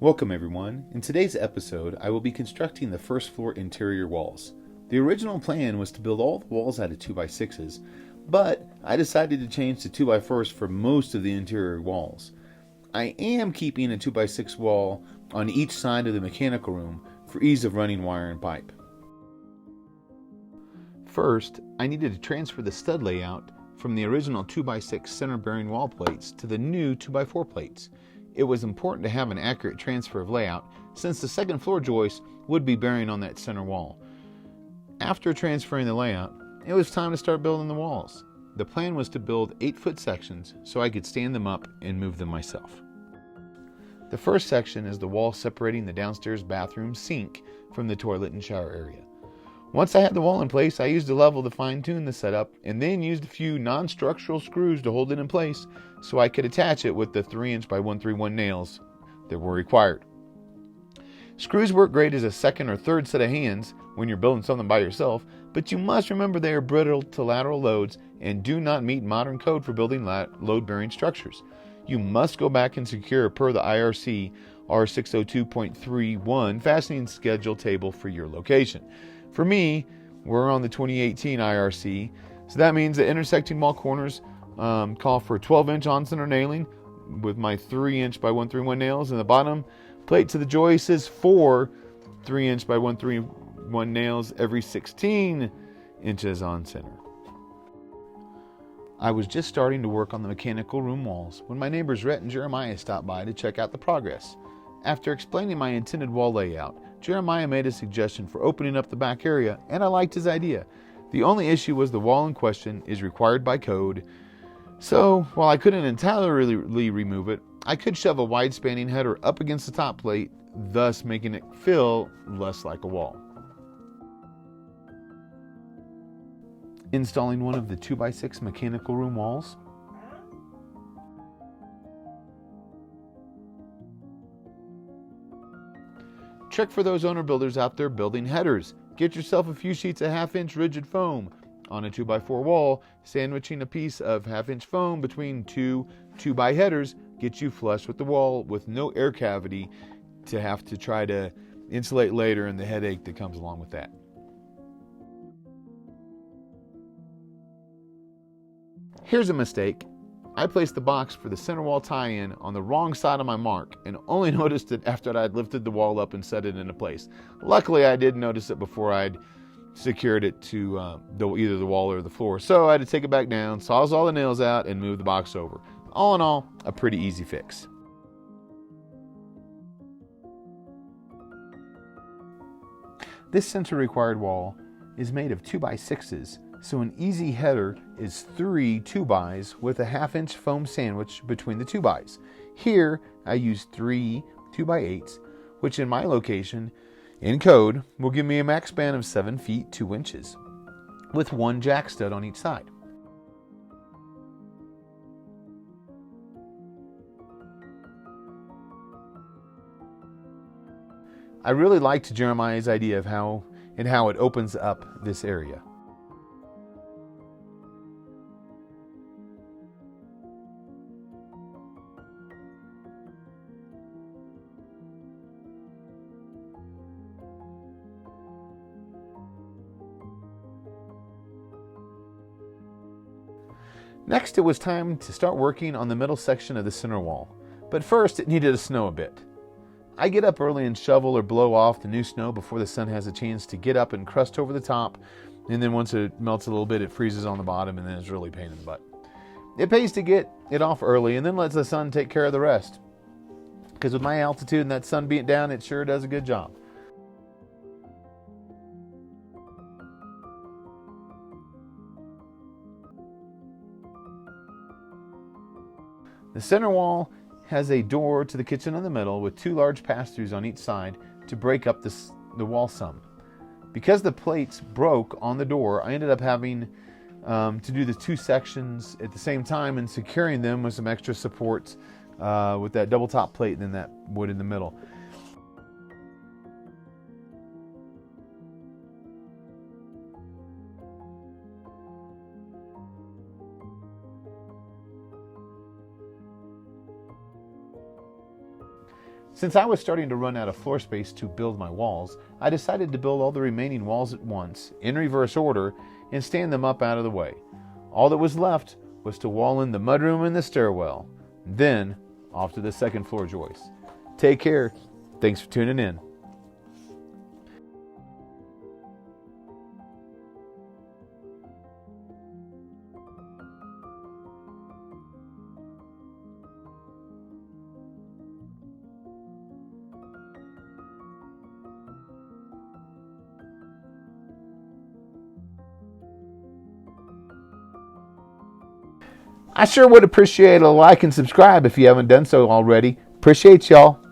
Welcome everyone. In today's episode, I will be constructing the first floor interior walls. The original plan was to build all the walls out of 2x6s, but I decided to change to 2x4s for most of the interior walls. I am keeping a 2x6 wall on each side of the mechanical room for ease of running wire and pipe. First, I needed to transfer the stud layout from the original 2x6 center bearing wall plates to the new 2x4 plates. It was important to have an accurate transfer of layout since the second floor joist would be bearing on that center wall. After transferring the layout, it was time to start building the walls. The plan was to build 8-foot sections so I could stand them up and move them myself. The first section is the wall separating the downstairs bathroom sink from the toilet and shower area. Once I had the wall in place, I used a level to fine-tune the setup and then used a few non-structural screws to hold it in place so I could attach it with the 3" by 131 nails that were required. Screws work great as a second or third set of hands when you're building something by yourself, but you must remember they are brittle to lateral loads and do not meet modern code for building load-bearing structures. You must go back and secure per the IRC R602.31 fastening schedule table for your location. For me, we're on the 2018 IRC, so that means the intersecting wall corners call for 12" on-center nailing with my 3" by 131 nails, and the bottom plate to the joist is 4 3" by 131 nails every 16 inches on center. I was just starting to work on the mechanical room walls when my neighbors Rhett and Jeremiah stopped by to check out the progress. After explaining my intended wall layout, Jeremiah made a suggestion for opening up the back area, and I liked his idea. The only issue was the wall in question is required by code, so while I couldn't entirely remove it, I could shove a wide spanning header up against the top plate, thus making it feel less like a wall. Installing one of the 2x6 mechanical room walls. Check for those owner builders out there building headers. Get yourself a few sheets of 1/2" rigid foam. On a 2x4 wall, sandwiching a piece of 1/2" foam between two 2x headers gets you flush with the wall with no air cavity to have to try to insulate later and the headache that comes along with that. Here's a mistake. I placed the box for the center wall tie-in on the wrong side of my mark and only noticed it after I'd lifted the wall up and set it into place. Luckily, I did notice it before I'd secured it to either the wall or the floor, so I had to take it back down, saws all the nails out, and move the box over. All in all, a pretty easy fix. This center required wall is made of 2x6s, so an easy header is 3 2x's with a 1/2" foam sandwich between the 2x's. Here, I use 3 2x8s, which in my location, in code, will give me a max span of 7 feet 2 inches, with one jack stud on each side. I really liked Jeremiah's idea of how it opens up this area. Next, it was time to start working on the middle section of the center wall, but first it needed to snow a bit. I get up early and shovel or blow off the new snow before the sun has a chance to get up and crust over the top, and then once it melts a little bit, it freezes on the bottom, and then it's really a pain in the butt. It pays to get it off early and then lets the sun take care of the rest, because with my altitude and that sun being down, it sure does a good job. The center wall has a door to the kitchen in the middle with 2 large pass-throughs on each side to break up the wall some. Because the plates broke on the door, I ended up having to do the 2 sections at the same time and securing them with some extra supports with that double top plate and then that wood in the middle. Since I was starting to run out of floor space to build my walls, I decided to build all the remaining walls at once, in reverse order, and stand them up out of the way. All that was left was to wall in the mudroom and the stairwell. Then, off to the second floor joists. Take care. Thanks for tuning in. I sure would appreciate a like and subscribe if you haven't done so already. Appreciate y'all.